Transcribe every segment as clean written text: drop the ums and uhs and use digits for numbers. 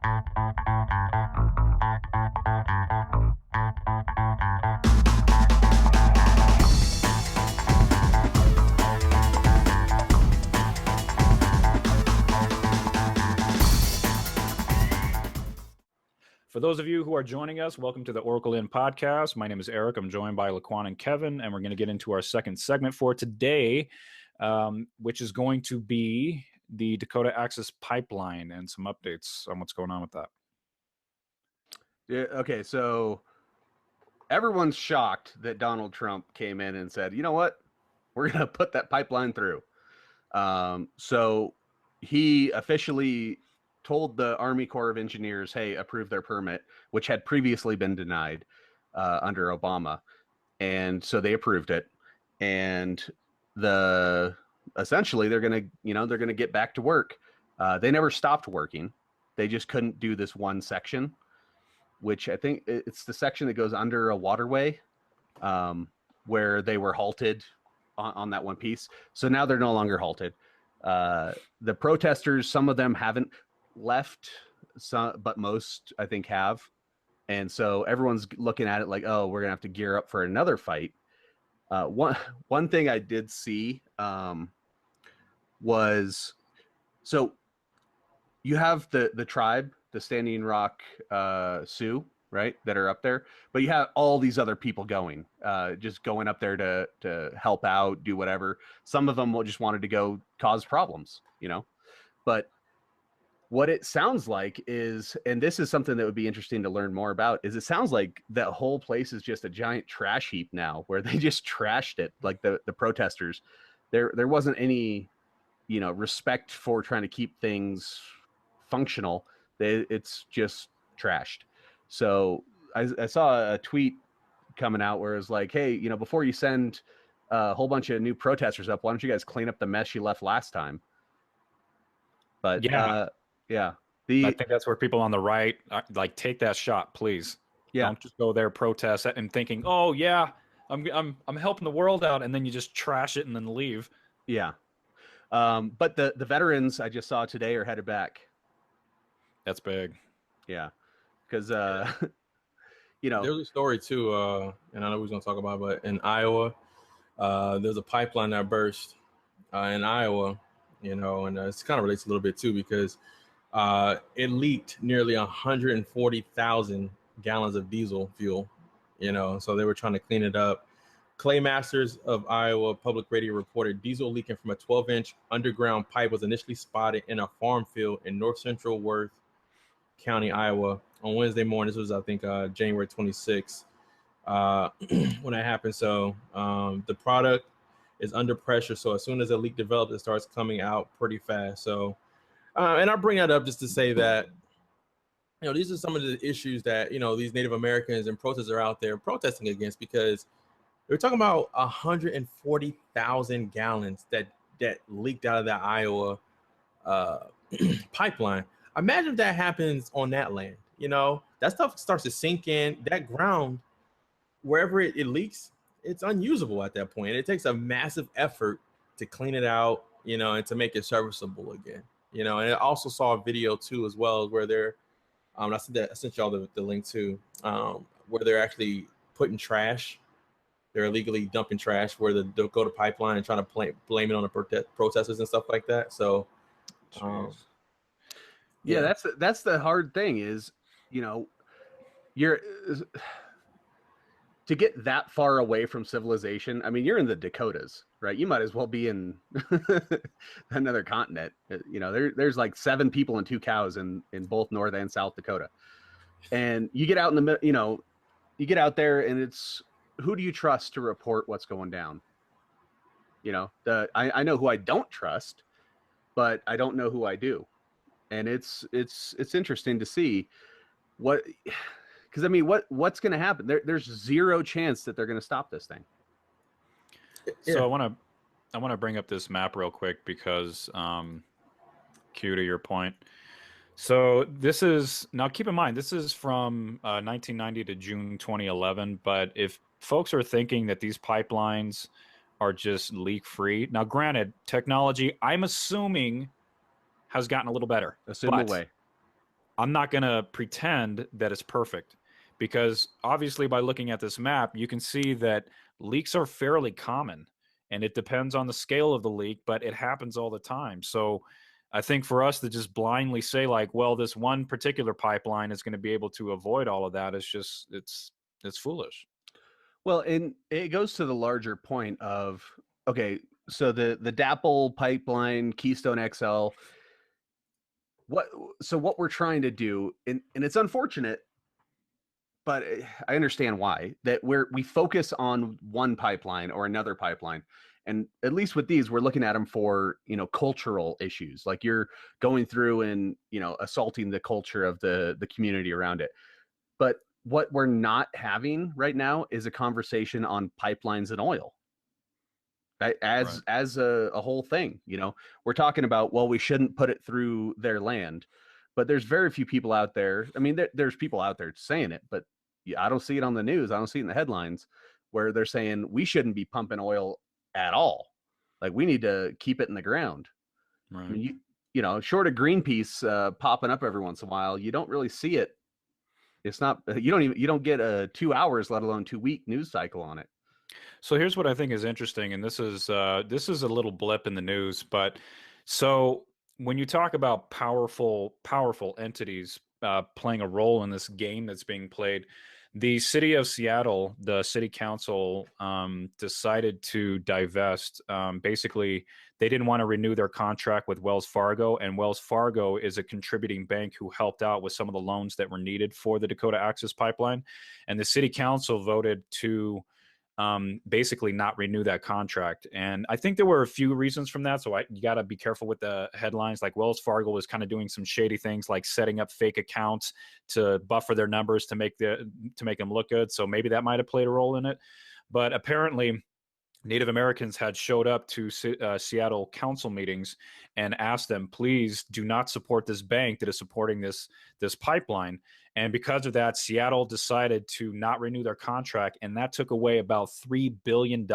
For those of you who are joining us, welcome to the Oracle Inn podcast. My name is Eric. I'm joined by Laquan and Kevin, and we're going to get into our second segment for today, which is going to be the Dakota Access Pipeline and some updates on what's going on with that. Yeah, okay, so everyone's shocked that Donald Trump came in and said, you know what, we're going to put that pipeline through. So he officially told the Army Corps of Engineers, hey, approve their permit, which had previously been denied under Obama. And so they approved it. And essentially they're going to get back to work. They never stopped working. They just couldn't do this one section, which I think it's the section that goes under a waterway, where they were halted on that one piece. So now they're no longer halted. The protesters, some of them haven't left, but most I think have. And so everyone's looking at it like, oh, we're gonna have to gear up for another fight. One thing I did see was, so you have the tribe, the Standing Rock Sioux, right, that are up there, but you have all these other people just going up there to help out, do whatever. Some of them just wanted to go cause problems, but what it sounds like is, and this is something that would be interesting to learn more about, is it sounds like that whole place is just a giant trash heap now, where they just trashed it, like the protesters. There wasn't any, respect for trying to keep things functional. It's just trashed. So I saw a tweet coming out where it was like, hey, before you send a whole bunch of new protesters up, why don't you guys clean up the mess you left last time? But yeah. I think that's where people on the right take that shot, please. Yeah. Don't just go there protest and thinking, oh yeah, I'm helping the world out, and then you just trash it and then leave. Yeah. But the veterans I just saw today are headed back. That's big. Yeah. Because there's a story too, and I know we're gonna talk about it, but in Iowa, there's a pipeline that burst in Iowa, and it's kind of relates a little bit too, because it leaked nearly 140,000 gallons of diesel fuel, so they were trying to clean it up. Clay Masters of Iowa Public Radio reported diesel leaking from a 12-inch underground pipe was initially spotted in a farm field in north central Worth County, Iowa on Wednesday morning. This was, I think, January 26th when that happened. So the product is under pressure. So as soon as a leak develops, it starts coming out pretty fast. So and I bring that up just to say that, these are some of the issues that, these Native Americans and protesters are out there protesting against, because we're talking about 140,000 gallons that leaked out of that Iowa pipeline. Imagine if that happens on that land. That stuff starts to sink in. That ground, wherever it leaks, it's unusable at that point. It takes a massive effort to clean it out, and to make it serviceable again. And I also saw a video too, as well, where they're, I sent y'all the link too, where they're actually putting trash. They're illegally dumping trash where the Dakota pipeline and trying to blame it on the protesters and stuff like that. So, yeah, that's the hard thing is, you're to get that far away from civilization. I mean, you're in the Dakotas, right? You might as well be in another continent. There's like 7 people and 2 cows in both North and South Dakota. And you get out in the, you get out there and it's, who do you trust to report what's going down? I know who I don't trust, but I don't know who I do. And it's interesting to see because I mean, what's going to happen? There's zero chance that they're going to stop this thing. So I want to bring up this map real quick because, Q, to your point. So this is, now keep in mind, this is from 1990 to June 2011. But if folks are thinking that these pipelines are just leak free, now granted, technology, I'm assuming, has gotten a little better. Assume away. I'm not going to pretend that it's perfect, because obviously by looking at this map, you can see that leaks are fairly common, and it depends on the scale of the leak, but it happens all the time. So I think for us to just blindly say like, well, this one particular pipeline is going to be able to avoid all of that, it's foolish. Well, and it goes to the larger point of, okay, so the DAPL pipeline, Keystone XL, what we're trying to do, and it's unfortunate, but I understand why, that we focus on one pipeline or another pipeline. And at least with these, we're looking at them for, cultural issues. Like you're going through and, assaulting the culture of the community around it. But what we're not having right now is a conversation on pipelines and oil. As a whole thing, we're talking about, well, we shouldn't put it through their land, but there's very few people out there. I mean, there's people out there saying it, but I don't see it on the news. I don't see it in the headlines where they're saying we shouldn't be pumping oil at all. Like we need to keep it in the ground. Right. I mean, short of Greenpeace popping up every once in a while, you don't really see it. It's not, you don't get a 2 hours, let alone 2 week news cycle on it. So here's what I think is interesting, and this is a little blip in the news, but so when you talk about powerful entities playing a role in this game that's being played, the city of Seattle, the city council decided to divest. Basically, they didn't want to renew their contract with Wells Fargo, and Wells Fargo is a contributing bank who helped out with some of the loans that were needed for the Dakota Access Pipeline, and the city council voted to basically not renew that contract. And I think there were a few reasons from that. So you got to be careful with the headlines. Like Wells Fargo was kind of doing some shady things, like setting up fake accounts to buffer their numbers to make them look good. So maybe that might have played a role in it. But apparently, Native Americans had showed up to Seattle council meetings and asked them, please do not support this bank that is supporting this pipeline. And because of that, Seattle decided to not renew their contract, and that took away about $3 billion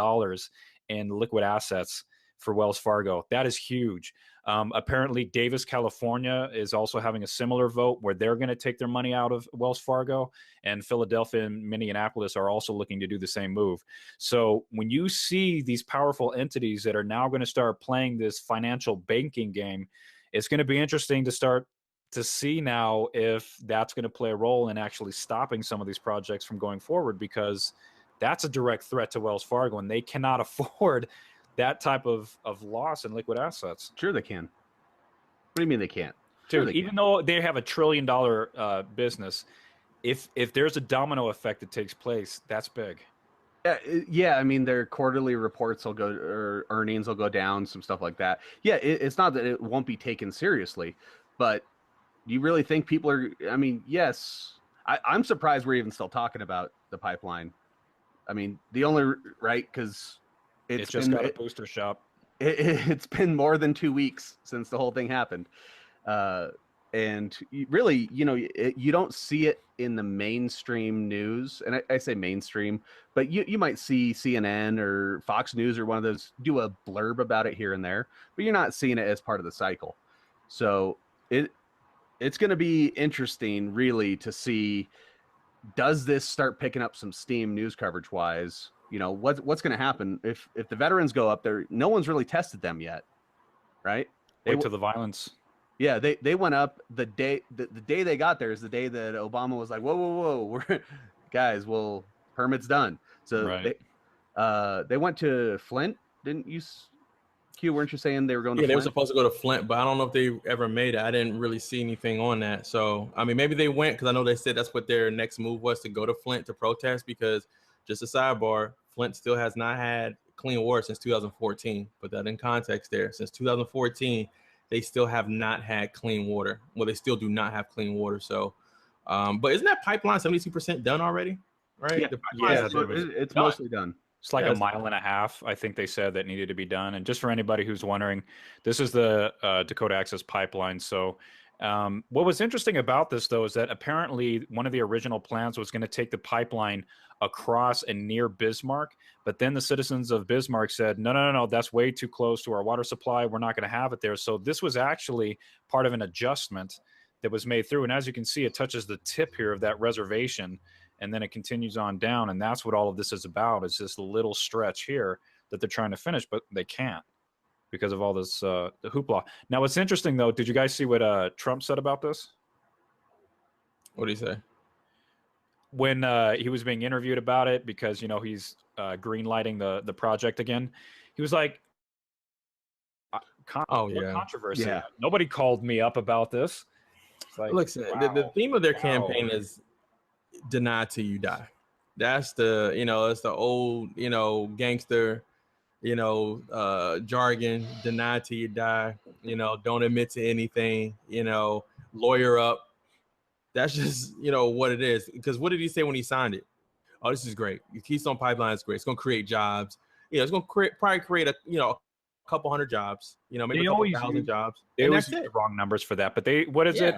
in liquid assets for Wells Fargo. That is huge. Apparently, Davis, California is also having a similar vote where they're going to take their money out of Wells Fargo, and Philadelphia and Minneapolis are also looking to do the same move. So when you see these powerful entities that are now going to start playing this financial banking game, it's going to be interesting to start to see now if that's going to play a role in actually stopping some of these projects from going forward, because that's a direct threat to Wells Fargo, and they cannot afford that type of loss in liquid assets. Sure they can. What do you mean they can't? Dude, sure even though they have $1 trillion business, if there's a domino effect that takes place, that's big. Yeah, I mean, their quarterly reports will go, or earnings will go down, some stuff like that. Yeah, it's not that it won't be taken seriously, but do you really think people are, I mean, yes, I'm surprised we're even still talking about the pipeline. I mean, right, because it just got a booster shop. It's been more than 2 weeks since the whole thing happened. And really, you don't see it in the mainstream news. And I say mainstream, but you might see CNN or Fox News or one of those do a blurb about it here and there, but you're not seeing it as part of the cycle. So it's going to be interesting, really, to see, does this start picking up some steam news coverage wise? What's going to happen if the veterans go up there? No one's really tested them yet, right? Wait till the violence. Yeah, they went up the day they got there is the day that Obama was like, whoa, we're guys, well, permit's done. So right. They went to Flint, didn't you? Q, weren't you saying they were going to Flint? Yeah, they were supposed to go to Flint, but I don't know if they ever made it. I didn't really see anything on that. So, I mean, maybe they went, because I know they said that's what their next move was, to go to Flint to protest, because just a sidebar, Flint still has not had clean water since 2014. Put that in context there. Since 2014, they still have not had clean water. Well, they still do not have clean water. So, but isn't that pipeline 72% done already? Right? Yeah, it's mostly done. It's like a mile and a half, I think they said, that needed to be done. And just for anybody who's wondering, this is the Dakota Access Pipeline. So what was interesting about this, though, is that apparently one of the original plans was going to take the pipeline across and near Bismarck. But then the citizens of Bismarck said, no, that's way too close to our water supply. We're not going to have it there. So this was actually part of an adjustment that was made through. And as you can see, it touches the tip here of that reservation, and then it continues on down. And that's what all of this is about, is this little stretch here that they're trying to finish, but they can't because of all this the hoopla. Now, what's interesting, though, did you guys see what Trump said about this? What did he say? When he was being interviewed about it, because, he's green lighting the project again, he was like, controversy. Yeah. Nobody called me up about this. Like, listen, wow. the theme of their campaign is deny till you die. That's the, it's the old, gangster, jargon, deny till you die, don't admit to anything, lawyer up. That's just, what it is. Because what did he say when he signed it? Oh, this is great. Keystone Pipeline is great. It's going to create jobs. It's going to probably create a couple hundred jobs, maybe a couple thousand jobs. They always use the wrong numbers for that. But what is it?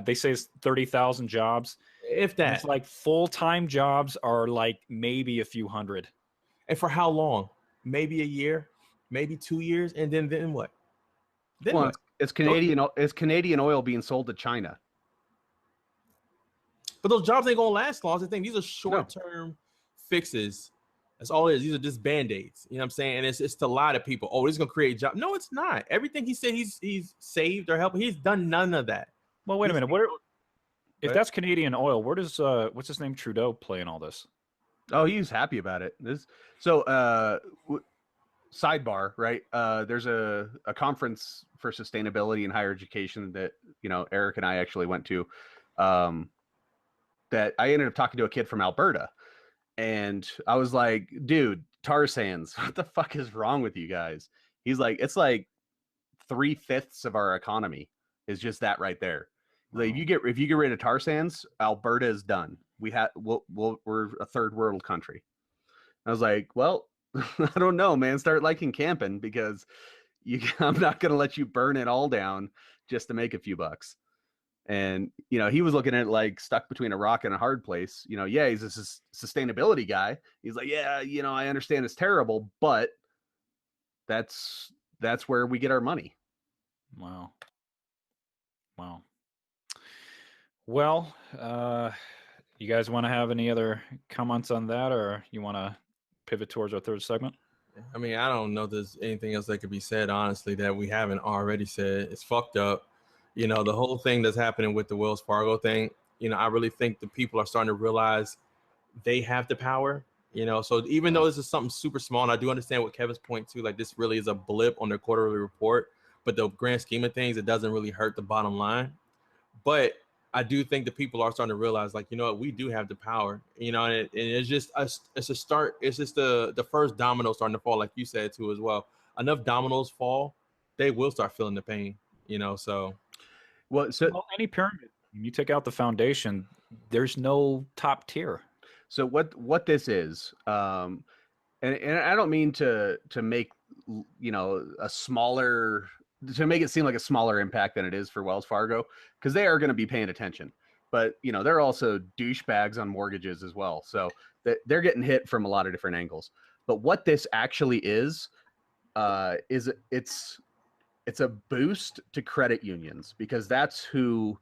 They say it's 30,000 jobs. If that. And it's like full-time jobs are like maybe a few hundred. And for how long? Maybe a year, maybe 2 years. And then what? Then what? It's Canadian oil being sold to China. But those jobs ain't going to last long. That's the thing. These are short-term fixes. That's all it is. These are just Band-Aids. You know what I'm saying? And it's to lie to people. Oh, this is going to create jobs. No, it's not. Everything he said he's saved or helped, he's done none of that. Well, wait a minute. If that's Canadian oil, where does what's his name, Trudeau, play in all this? Oh, he's happy about it. Sidebar, right? There's a conference for sustainability in higher education that Eric and I actually went to. That I ended up talking to a kid from Alberta, and I was like, "Dude, tar sands, what the fuck is wrong with you guys?" He's like, "It's like 3/5 of our economy is just that right there." Like, if you get rid of tar sands, Alberta is done. We're a third world country. I was like, well, I don't know, man. Start liking camping, because I'm not going to let you burn it all down just to make a few bucks. And he was looking at it like stuck between a rock and a hard place. He's a sustainability guy. He's like, yeah, I understand it's terrible, but that's where we get our money. Wow. Well, you guys want to have any other comments on that, or you want to pivot towards our third segment? I mean, I don't know if there's anything else that could be said, honestly, that we haven't already said. It's fucked up. The whole thing that's happening with the Wells Fargo thing, I really think the people are starting to realize they have the power, So even though this is something super small, and I do understand what Kevin's point too, like this really is a blip on their quarterly report, but the grand scheme of things, it doesn't really hurt the bottom line. But I do think the people are starting to realize, like, we do have the power, and it's just it's a start. It's just the first domino starting to fall, like you said too, as well. Enough dominoes fall, they will start feeling the pain, so. Well, any pyramid, when you take out the foundation, there's no top tier. So what this is, and I don't mean to make a smaller, to make it seem like a smaller impact than it is for Wells Fargo, because they are going to be paying attention. But they're also douchebags on mortgages as well, so they're getting hit from a lot of different angles. But what this actually is it's a boost to credit unions, because that's who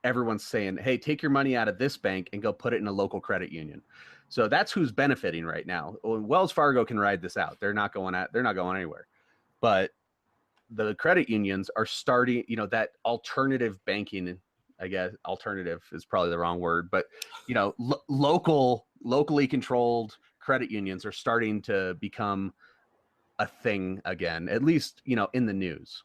everyone's saying, hey, take your money out of this bank and go put it in a local credit union. So that's who's benefiting right now. Wells Fargo can ride this out. They're not going anywhere. But the credit unions are starting, that alternative banking, I guess alternative is probably the wrong word, but locally controlled credit unions are starting to become a thing again, at least, in the news.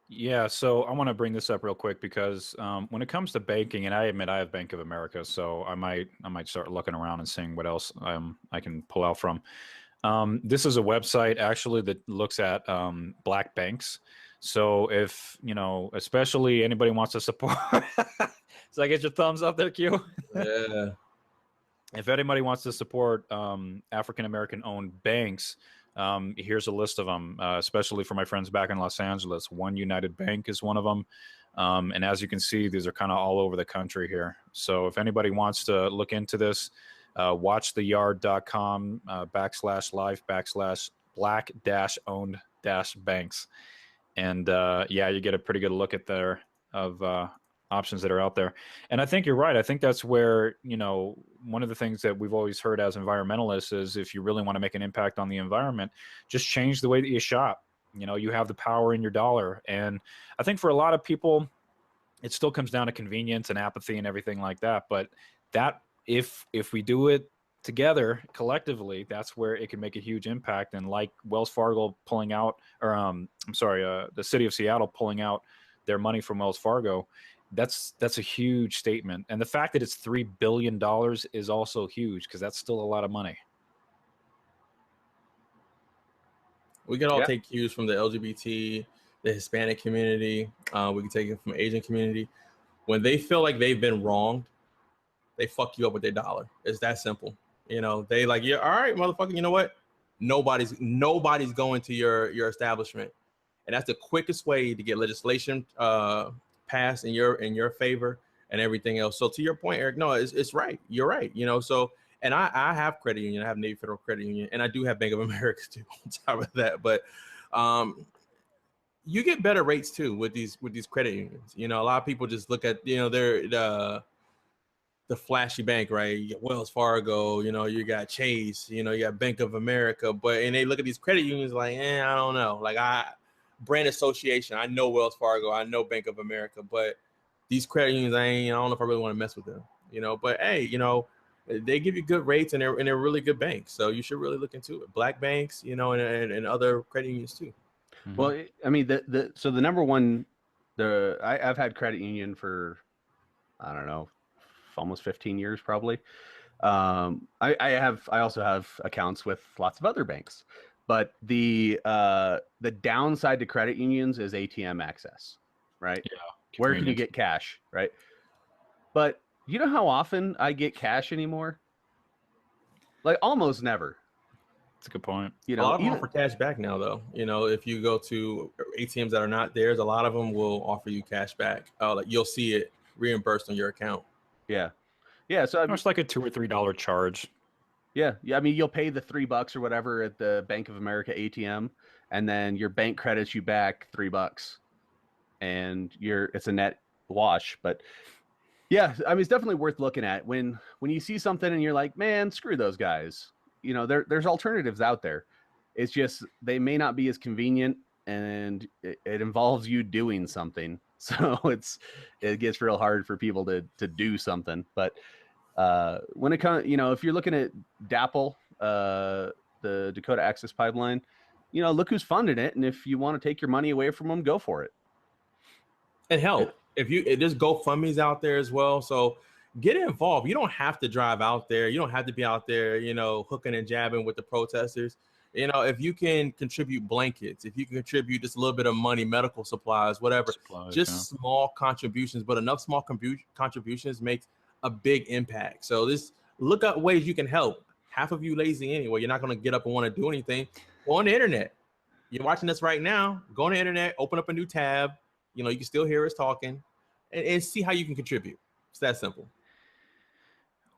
Yeah, so I want to bring this up real quick, because when it comes to banking, and I admit I have Bank of America, so I might start looking around and seeing what else I can pull out from. This is a website actually that looks at black banks. So if, especially anybody wants to support, so I get your thumbs up there, Q. Yeah. If anybody wants to support African-American owned banks, here's a list of them, especially for my friends back in Los Angeles. One United Bank is one of them. And as you can see, these are kind of all over the country here. So if anybody wants to look into this, watchtheyard.com /live/black-owned-banks. And yeah, you get a pretty good look at their options that are out there. And I think you're right. I think that's where, you know, one of the things that we've always heard as environmentalists is if you really want to make an impact on the environment, just change the way that you shop. You know, you have the power in your dollar. And I think for a lot of people, it still comes down to convenience and apathy and everything like that. But that if we do it together collectively, that's where it can make a huge impact. And like Wells Fargo pulling out, or I'm sorry, the city of Seattle pulling out their money from Wells Fargo, that's a huge statement. And the fact that it's $3 billion is also huge, because that's still a lot of money. We can all take cues from the LGBT, the Hispanic community. We can take it from the Asian community. When they feel like they've been wronged, they fuck you up with their dollar. It's that simple. You know, they like, yeah, all right, motherfucker. You know what? Nobody's going to your establishment, and that's the quickest way to get legislation passed in your favor and everything else. So to your point, Eric, no, it's right. You're right. You know, so. And I have credit union. I have Navy Federal Credit Union, and I do have Bank of America too on top of that. But you get better rates too with these credit unions. You know, a lot of people just look at, you know, they're the flashy bank, right? You got Wells Fargo, you know, you got Chase, you know, you got Bank of America, and they look at these credit unions like, I don't know. Like brand association, I know Wells Fargo, I know Bank of America, but these credit unions, I don't know if I really want to mess with them, you know. But hey, you know, they give you good rates, and they're really good banks. So you should really look into it. Black banks, you know, and other credit unions too. Mm-hmm. Well, I mean, so the number one, I've had credit union for, I don't know, almost 15 years probably. I also have accounts with lots of other banks, but the downside to credit unions is ATM access, right? Yeah. Where can you get cash, right? But you know how often I get cash anymore? Like almost never. That's a good point. You know, a lot of them offer cash back now, though. You know, if you go to ATMs that are not theirs, a lot of them will offer you cash back. Like you'll see it reimbursed on your account. Yeah, yeah. So it's like a $2 or $3 charge. Yeah. I mean, you'll pay the $3 or whatever at the Bank of America ATM, and then your bank credits you back $3, and it's a net wash. But yeah, I mean, it's definitely worth looking at when you see something and you're like, man, screw those guys. You know, there's alternatives out there. It's just they may not be as convenient, and it involves you doing something. So it gets real hard for people to do something. But when it comes, you know, if you're looking at DAPL, the Dakota Access Pipeline, you know, look who's funding it, and if you want to take your money away from them, go for it. And help. There's GoFundMe's out there as well, so get involved. You don't have to drive out there. You don't have to be out there, you know, hooking and jabbing with the protesters. You know, if you can contribute blankets, if you can contribute just a little bit of money, medical supplies, whatever, small contributions, but enough small contributions makes a big impact. So look at ways you can help. Half of you lazy anyway. You're not going to get up and want to do anything. Go on the internet. You're watching this right now. Go on the internet, open up a new tab. You know, you can still hear us talking and see how you can contribute. It's that simple.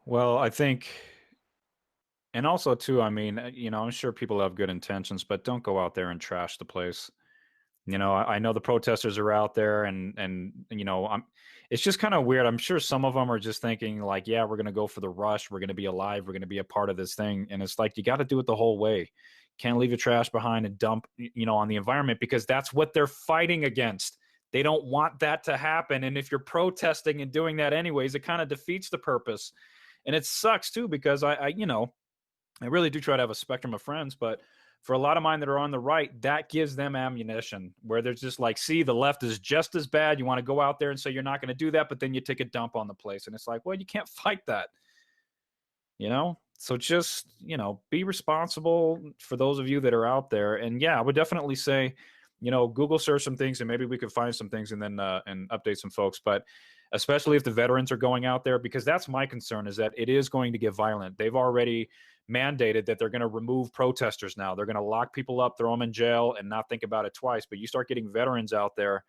Well, I think, and also too, I mean, you know, I'm sure people have good intentions, but don't go out there and trash the place. You know, I know the protesters are out there, and you know, it's just kind of weird. I'm sure some of them are just thinking like, yeah, we're going to go for the rush. We're going to be alive. We're going to be a part of this thing. And it's like, you got to do it the whole way. Can't leave your trash behind and dump, you know, on the environment, because that's what they're fighting against. They don't want that to happen. And if you're protesting and doing that anyways, it kind of defeats the purpose. And it sucks too, because I you know, I really do try to have a spectrum of friends, but for a lot of mine that are on the right, that gives them ammunition, where they're just like, see, the left is just as bad. You want to go out there and say you're not going to do that, but then you take a dump on the place. And it's like, well, you can't fight that, you know? So just, you know, be responsible for those of you that are out there. And yeah, I would definitely say, you know, Google search some things, and maybe we could find some things and then and update some folks. But especially if the veterans are going out there, because that's my concern, is that it is going to get violent. They've already mandated that they're going to remove protesters now. They're going to lock people up, throw them in jail, and not think about it twice. But you start getting veterans out there,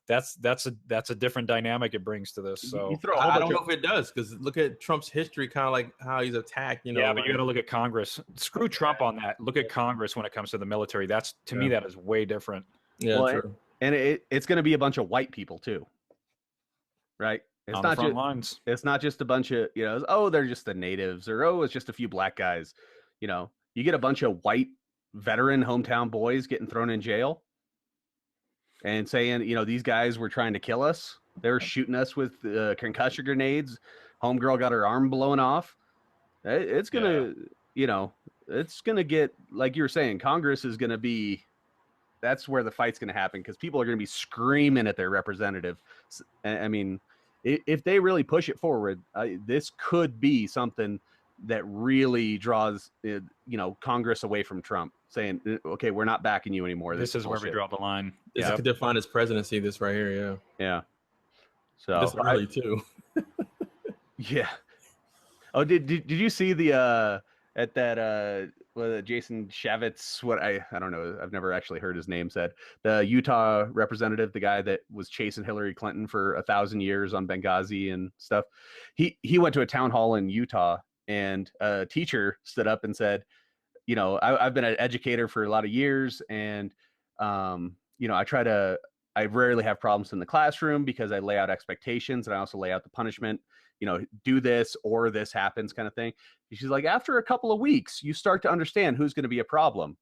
that's a different dynamic it brings to this. So I don't know if it does, because look at Trump's history, kind of like how he's attacked. Yeah, but you got to look at Congress. Screw Trump on that. Look at Congress when it comes to the military. That's to me, that is way different. Yeah, well, true. And it's going to be a bunch of white people too, right? It's on not the front just lines. It's not just a bunch of oh, they're just the natives, or it's just a few black guys. You get a bunch of white veteran hometown boys getting thrown in jail and saying, these guys were trying to kill us. They were shooting us with concussion grenades. Homegirl got her arm blown off. It's gonna, it's gonna get, like you were saying, Congress is gonna be. That's where the fight's gonna happen, because people are gonna be screaming at their representative. I mean, if they really push it forward, this could be something that really draws, Congress away from Trump, saying, okay, we're not backing you anymore. This is where we draw the line. This could define his presidency, this right here. Yeah. Yeah. So this early too. Yeah. Oh, did you see the at that Jason Chavez, I don't know, I've never actually heard his name said, the Utah representative, the guy that was chasing Hillary Clinton for 1,000 years on Benghazi and stuff. He went to a town hall in Utah, and a teacher stood up and said, I've been an educator for a lot of years, and I rarely have problems in the classroom because I lay out expectations, and I also lay out the punishment, do this or this happens kind of thing. She's like, after a couple of weeks, you start to understand who's going to be a problem.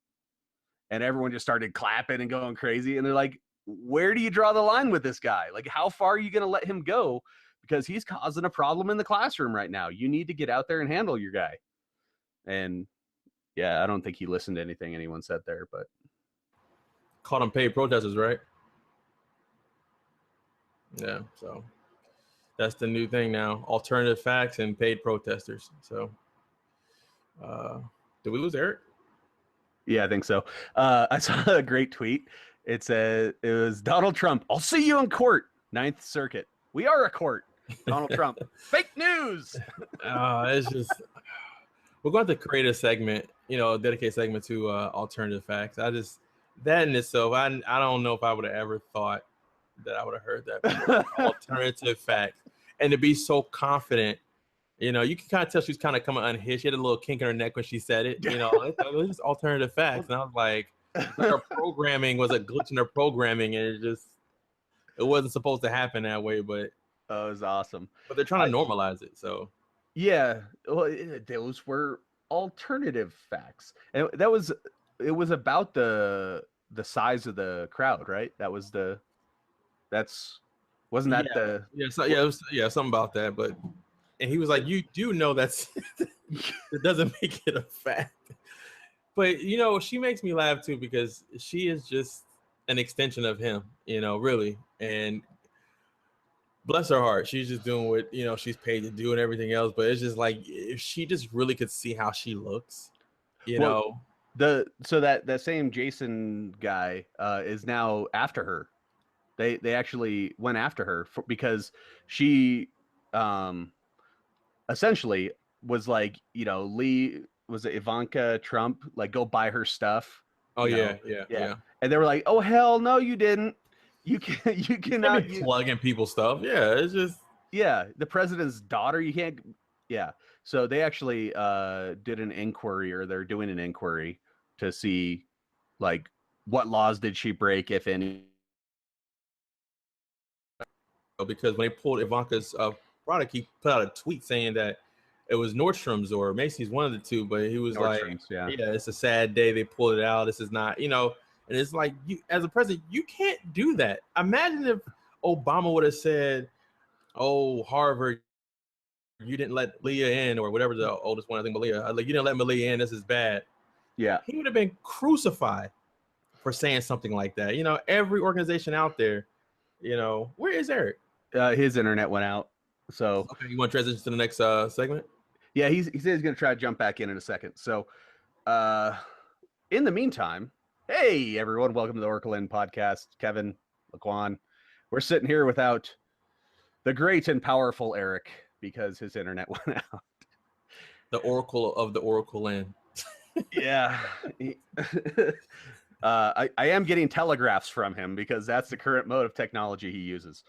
And everyone just started clapping and going crazy. And they're like, where do you draw the line with this guy? Like, how far are you going to let him go? Because he's causing a problem in the classroom right now. You need to get out there and handle your guy. And yeah, I don't think he listened to anything anyone said there, but called them paid protesters, right? Yeah, so that's the new thing now: alternative facts and paid protesters. So, did we lose Eric? Yeah, I think so. I saw a great tweet. It said, it was Donald Trump. I'll see you in court. Ninth Circuit. We are a court. Donald Trump. Fake news. It's just, we're going to create a segment, dedicated segment to alternative facts. That in itself, I don't know if I would have ever thought that I would have heard that. Alternative facts. And to be so confident, you can kind of tell she's kind of coming unhinged. She had a little kink in her neck when she said it. It was just alternative facts. And I was like, her programming was a glitch in her programming, and it wasn't supposed to happen that way, but it was awesome. But they're trying to normalize it. So yeah, well, those were alternative facts. And it was about the size of the crowd, right? Wasn't that something about that. But and he was like, you do know that's it doesn't make it a fact. But she makes me laugh too, because she is just an extension of him, really. And bless her heart, she's just doing what she's paid to do and everything else. But it's just like, if she just really could see how she looks, so that same Jason guy is now after her. They actually went after her because she essentially was like, Lee, was it Ivanka Trump, like, go buy her stuff. Oh yeah. And they were like, oh hell no, you didn't. You cannot be plugging people's stuff. Yeah, it's just the president's daughter. You can't. Yeah. So they actually did an inquiry, or they're doing an inquiry to see, like, what laws did she break, if any. Because when they pulled Ivanka's product, he put out a tweet saying that it was Nordstrom's or Macy's, one of the two, but he was like, yeah, it's a sad day. They pulled it out. This is not, and it's like, you, as a president, you can't do that. Imagine if Obama would have said, oh, Harvard, you didn't let Leah in, or whatever the oldest one, I think Malia, like, you didn't let Malia in. This is bad. Yeah. He would have been crucified for saying something like that. Every organization out there, where is Eric? His internet went out. So okay, you want to transition to the next segment? Yeah, he said he's going to try to jump back in a second. So, in the meantime, hey everyone, welcome to the Oracle Inn podcast. Kevin, Laquan, we're sitting here without the great and powerful Eric because his internet went out. The Oracle of the Oracle Inn. Yeah. I am getting telegraphs from him because that's the current mode of technology he uses.